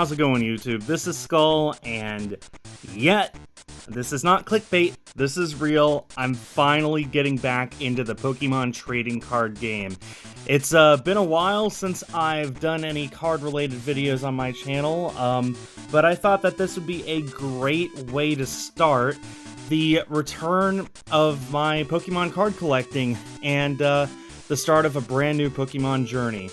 how's it going, YouTube? This is Skul, and yet, this is not clickbait, this is real. I'm finally getting back into the Pokemon trading card game. It's been a while since I've done any card-related videos on my channel, but I thought that this would be a great way to start the return of my Pokemon card collecting, and the start of a brand new Pokemon journey.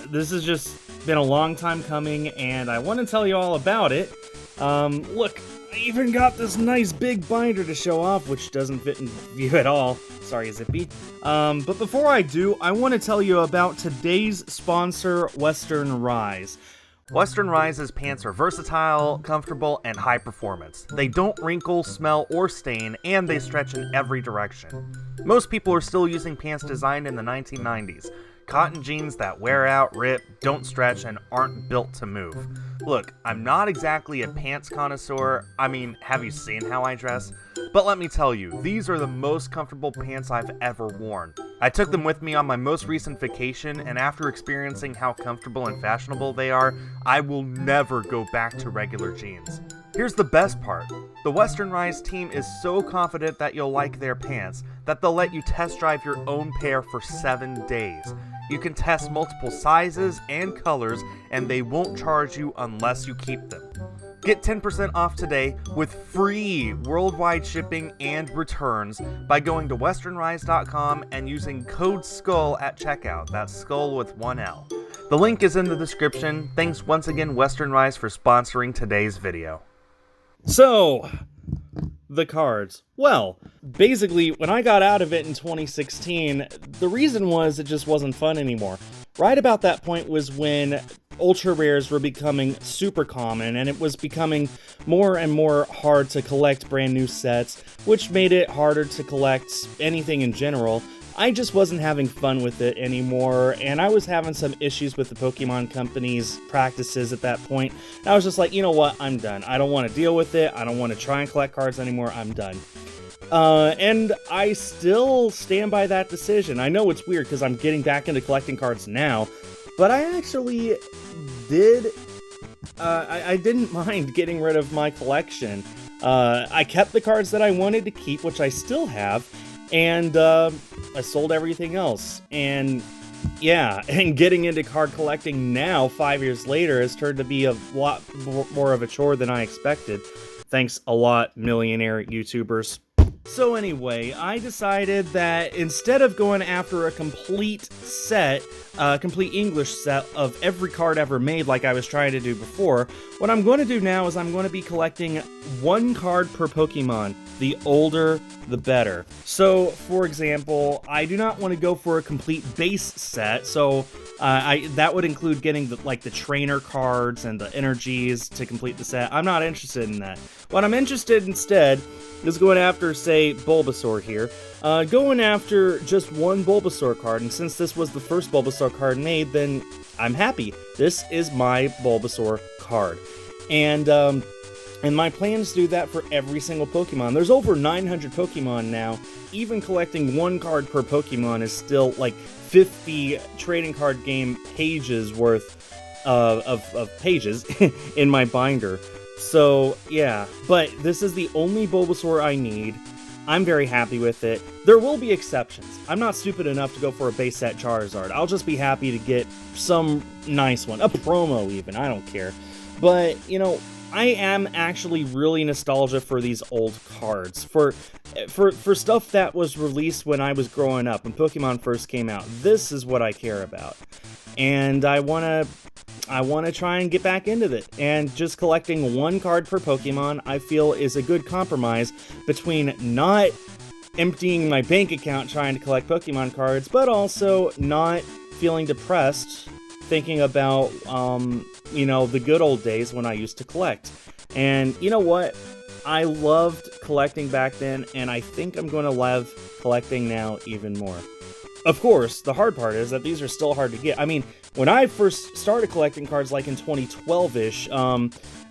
This has just been a long time coming, and I want to tell you all about it. Look, I even got this nice big binder to show off, which doesn't fit in view at all. Sorry, Zippy. But before I do, I want to tell you about today's sponsor, Western Rise. Western Rise's pants are versatile, comfortable, and high performance. They don't wrinkle, smell, or stain, and they stretch in every direction. Most people are still using pants designed in the 1990s. Cotton jeans that wear out, rip, don't stretch, and aren't built to move. Look, I'm not exactly a pants connoisseur. I mean, have you seen how I dress? But let me tell you, these are the most comfortable pants I've ever worn. I took them with me on my most recent vacation, and after experiencing how comfortable and fashionable they are, I will never go back to regular jeans. Here's the best part. The Western Rise team is so confident that you'll like their pants that they'll let you test drive your own pair for 7 days. You can test multiple sizes and colors, and they won't charge you unless you keep them. Get 10% off today with free worldwide shipping and returns by going to westernrise.com and using code SKUL at checkout. That's Skul with 1 L. The link is in the description. Thanks once again, Western Rise, for sponsoring today's video. So, the cards. Well, basically, when I got out of it in 2016, the reason was it just wasn't fun anymore. Right about that point was when ultra rares were becoming super common, and it was becoming more and more hard to collect brand new sets, which made it harder to collect anything in general. I just wasn't having fun with it anymore, and I was having some issues with the Pokemon Company's practices at that point. And I was just like, you know what, I'm done. I don't want to deal with it. I don't want to try and collect cards anymore. I'm done. And I still stand by that decision. I know it's weird because I'm getting back into collecting cards now, but I actually did. I didn't mind getting rid of my collection. I kept the cards that I wanted to keep, which I still have, and I sold everything else. And yeah, and getting into card collecting now, 5 years later, has turned to be a lot more of a chore than I expected. Thanks a lot, millionaire YouTubers. So anyway, I decided that instead of going after a complete set, complete English set of every card ever made like I was trying to do before, what I'm going to do now is I'm going to be collecting one card per Pokemon. The older, the better. So, for example, I do not want to go for a complete base set, so that would include getting the trainer cards and the energies to complete the set. I'm not interested in that. What I'm interested instead is going after, say, Bulbasaur here. Going after just one Bulbasaur card, and since this was the first Bulbasaur card made, then I'm happy. This is my Bulbasaur card. And my plan is to do that for every single Pokemon. There's over 900 Pokemon now. Even collecting one card per Pokemon is still like 50 trading card game pages worth of pages in my binder. So, yeah. But this is the only Bulbasaur I need. I'm very happy with it. There will be exceptions. I'm not stupid enough to go for a base set Charizard. I'll just be happy to get some nice one. A promo even. I don't care. But, you know, I am actually really nostalgic for these old cards, for stuff that was released when I was growing up, when Pokemon first came out. This is what I care about, and I wanna try and get back into it. And just collecting one card per Pokemon, I feel, is a good compromise between not emptying my bank account trying to collect Pokemon cards, but also not feeling depressed thinking about, you know, the good old days when I used to collect. And you know what? I loved collecting back then, and I think I'm going to love collecting now even more. Of course, the hard part is that these are still hard to get. I mean, when I first started collecting cards, like in 2012-ish,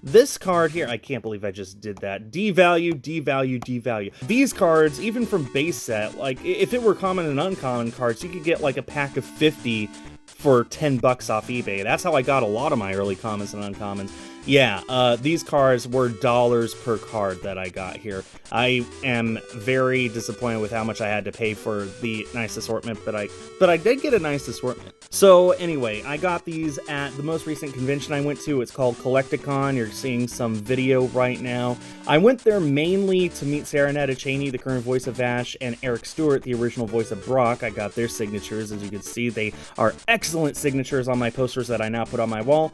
this card here, I can't believe I just did that. Devalue, devalue, devalue. These cards, even from base set, like, if it were common and uncommon cards, you could get like a pack of 50 for 10 bucks off eBay. That's how I got a lot of my early commons and uncommons. Yeah, these cards were dollars per card that I got here. I am very disappointed with how much I had to pay for the nice assortment, but I did get a nice assortment. So anyway, I got these at the most recent convention I went to. It's called Collecticon. You're seeing some video right now. I went there mainly to meet Sarah Netta Cheney, the current voice of Ash, and Eric Stewart, the original voice of Brock. I got their signatures. As you can see, they are excellent signatures on my posters that I now put on my wall.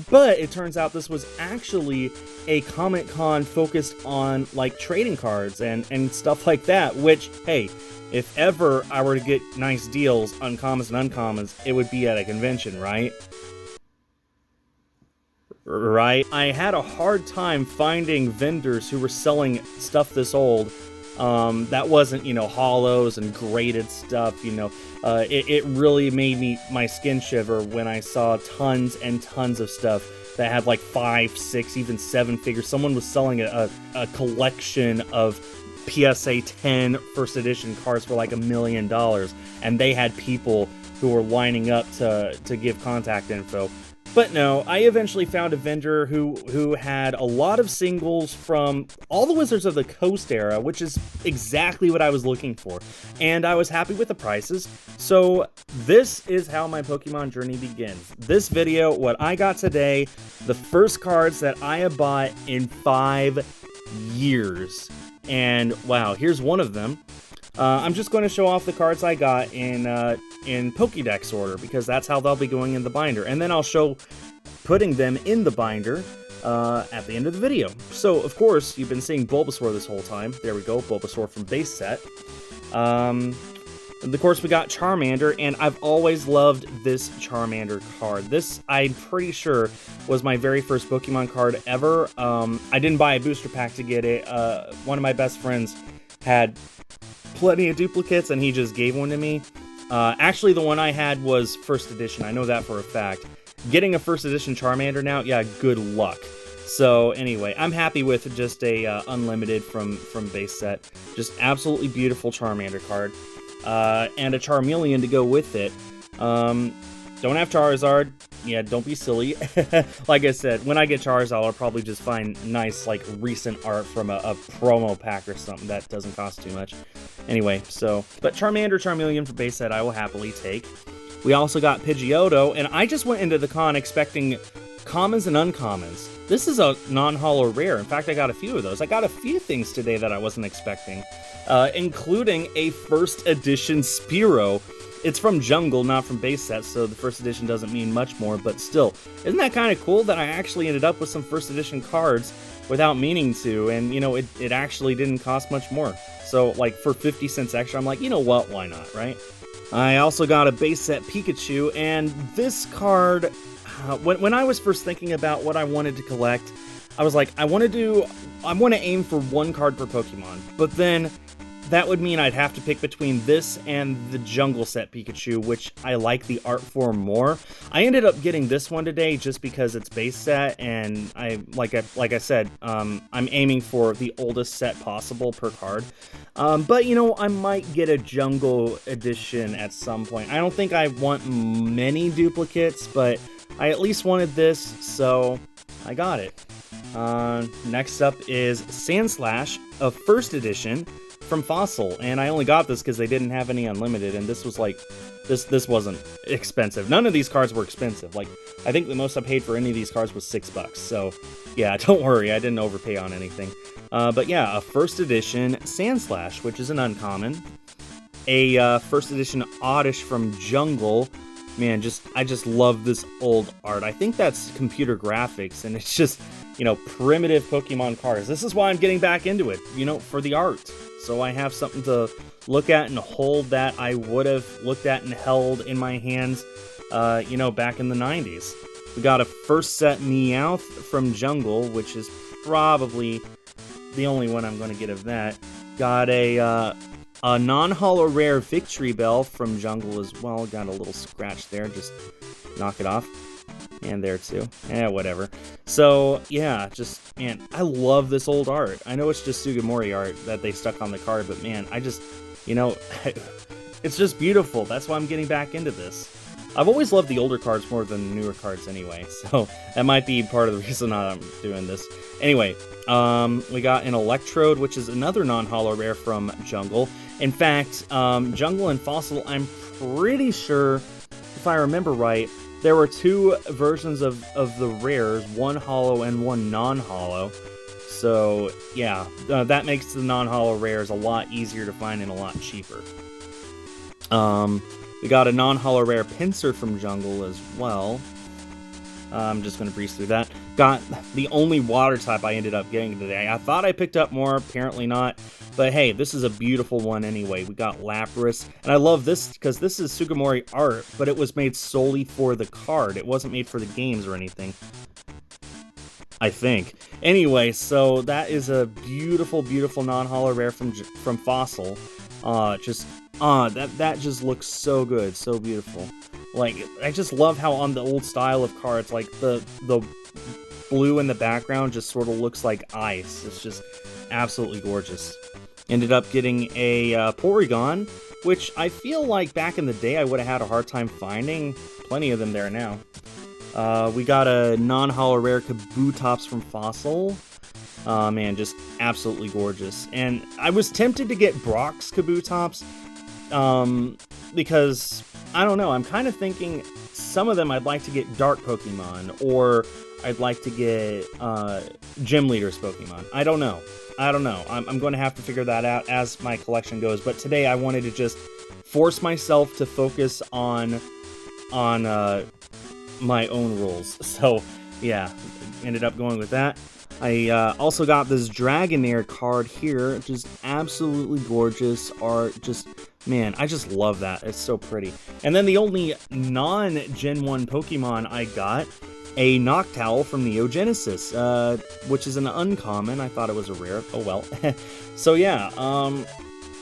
But it turns out this was actually a Comic Con focused on like trading cards and stuff like that, which, hey, if ever I were to get nice deals, uncommons and uncommons, it would be at a convention, right? Right? I had a hard time finding vendors who were selling stuff this old that wasn't, hollows and graded stuff, it really made my skin shiver when I saw tons and tons of stuff that had like 5, 6, even 7 figures. Someone was selling a collection of PSA 10 first edition cards for like $1 million, and they had people who were lining up to give contact info. But no, I eventually found a vendor who had a lot of singles from all the Wizards of the Coast era, which is exactly what I was looking for. And I was happy with the prices. So this is how my Pokemon journey begins. This video, what I got today, the first cards that I have bought in 5 years. And wow, here's one of them. I'm just going to show off the cards I got in Pokédex order, because that's how they'll be going in the binder. And then I'll show putting them in the binder at the end of the video. So, of course, you've been seeing Bulbasaur this whole time. There we go, Bulbasaur from base set. Of course, we got Charmander, and I've always loved this Charmander card. This, I'm pretty sure, was my very first Pokemon card ever. I didn't buy a booster pack to get it. One of my best friends had plenty of duplicates, and he just gave one to me. Actually, the one I had was first edition. I know that for a fact. Getting a first edition Charmander now, yeah, good luck. So anyway, I'm happy with just a unlimited from base set. Just absolutely beautiful Charmander card. And a Charmeleon to go with it. Don't have Charizard. Yeah, don't be silly. Like I said, when I get Charizard, I'll probably just find nice, like, recent art from a promo pack or something that doesn't cost too much. Anyway, but Charmander, Charmeleon for base set, I will happily take. We also got Pidgeotto, and I just went into the con expecting commons and uncommons. This is a non-holo rare. In fact, I got a few of those. I got a few things today that I wasn't expecting, including a first edition Spearow. It's from Jungle, not from base set, so the first edition doesn't mean much more, but still. Isn't that kind of cool that I actually ended up with some first edition cards without meaning to, and, it actually didn't cost much more. So, like, for 50 cents extra, I'm like, you know what, why not, right? I also got a base set Pikachu, and this card, when I was first thinking about what I wanted to collect, I was like, I want to aim for 1 card per Pokemon, but then that would mean I'd have to pick between this and the Jungle set Pikachu, which I like the art for more. I ended up getting this one today just because it's base set, and like I said, I'm aiming for the oldest set possible per card. But I might get a Jungle edition at some point. I don't think I want many duplicates, but I at least wanted this, so I got it. Next up is Sandslash, a first edition from Fossil, and I only got this because they didn't have any unlimited, and this was like, this wasn't expensive. None of these cards were expensive. Like, I think the most I paid for any of these cards was $6, so yeah, don't worry, I didn't overpay on anything. But yeah, a first edition Sandslash, which is an uncommon. A first edition Oddish from Jungle. Man, I just love this old art. I think that's computer graphics, and it's just, primitive Pokemon cards. This is why I'm getting back into it, for the art. So I have something to look at and hold that I would have looked at and held in my hands, back in the 90s. We got a first set Meowth from Jungle, which is probably the only one I'm going to get of that. Got a non-holo rare Victory Bell from Jungle as well. Got a little scratch there, just knock it off. And there too. Whatever. So, yeah, man, I love this old art. I know it's just Sugimori art that they stuck on the card, but man, I just, it's just beautiful. That's why I'm getting back into this. I've always loved the older cards more than the newer cards anyway, so that might be part of the reason I'm doing this. Anyway, we got an Electrode, which is another non-holo rare from Jungle. In fact, Jungle and Fossil, I'm pretty sure, if I remember right, there were two versions of the rares, one holo and one non-holo. So, yeah, that makes the non-holo rares a lot easier to find and a lot cheaper. We got a non-holo rare Pinsir from Jungle as well. I'm just going to breeze through that. Got the only water type I ended up getting today. I thought I picked up more, apparently not. But hey, this is a beautiful one anyway. We got Lapras, and I love this because this is Sugimori art, but it was made solely for the card. It wasn't made for the games or anything, I think. Anyway, so that is a beautiful, beautiful non-holo rare from Fossil. That just looks so good, so beautiful. Like, I just love how on the old style of cards, like the blue in the background just sort of looks like ice. It's just absolutely gorgeous. Ended up getting a Porygon, which I feel like back in the day I would have had a hard time finding. Plenty of them there now. We got a non-holo rare Kabutops from Fossil. Man, just absolutely gorgeous. And I was tempted to get Brock's Kabutops, because, I don't know, I'm kind of thinking some of them I'd like to get Dark Pokemon, or I'd like to get Gym Leader's Pokemon. I don't know. I'm going to have to figure that out as my collection goes, but today I wanted to just force myself to focus on my own rules. So, yeah, ended up going with that. I also got this Dragonair card here, just absolutely gorgeous art, just, man, I just love that, it's so pretty. And then the only non-Gen 1 Pokemon I got, a Noctowl from Neogenesis, which is an uncommon. I thought it was a rare, oh well. So yeah,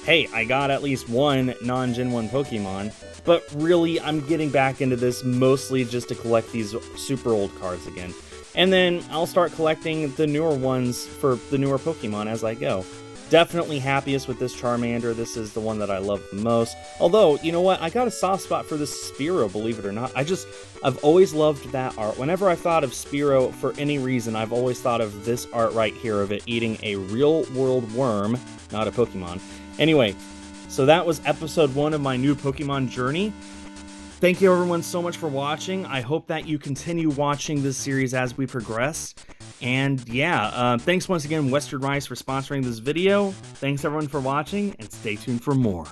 hey, I got at least one non-Gen 1 Pokemon, but really, I'm getting back into this mostly just to collect these super old cards again. And then I'll start collecting the newer ones for the newer Pokemon as I go. Definitely happiest with this Charmander. This is the one that I love the most. Although, you know what? I got a soft spot for this Spearow, believe it or not. I've always loved that art. Whenever I thought of Spearow, for any reason, I've always thought of this art right here of it eating a real-world worm, not a Pokemon. Anyway, so that was episode 1 of my new Pokemon journey. Thank you everyone so much for watching. I hope that you continue watching this series as we progress. And yeah, thanks once again, Western Rice, for sponsoring this video. Thanks everyone for watching, and stay tuned for more.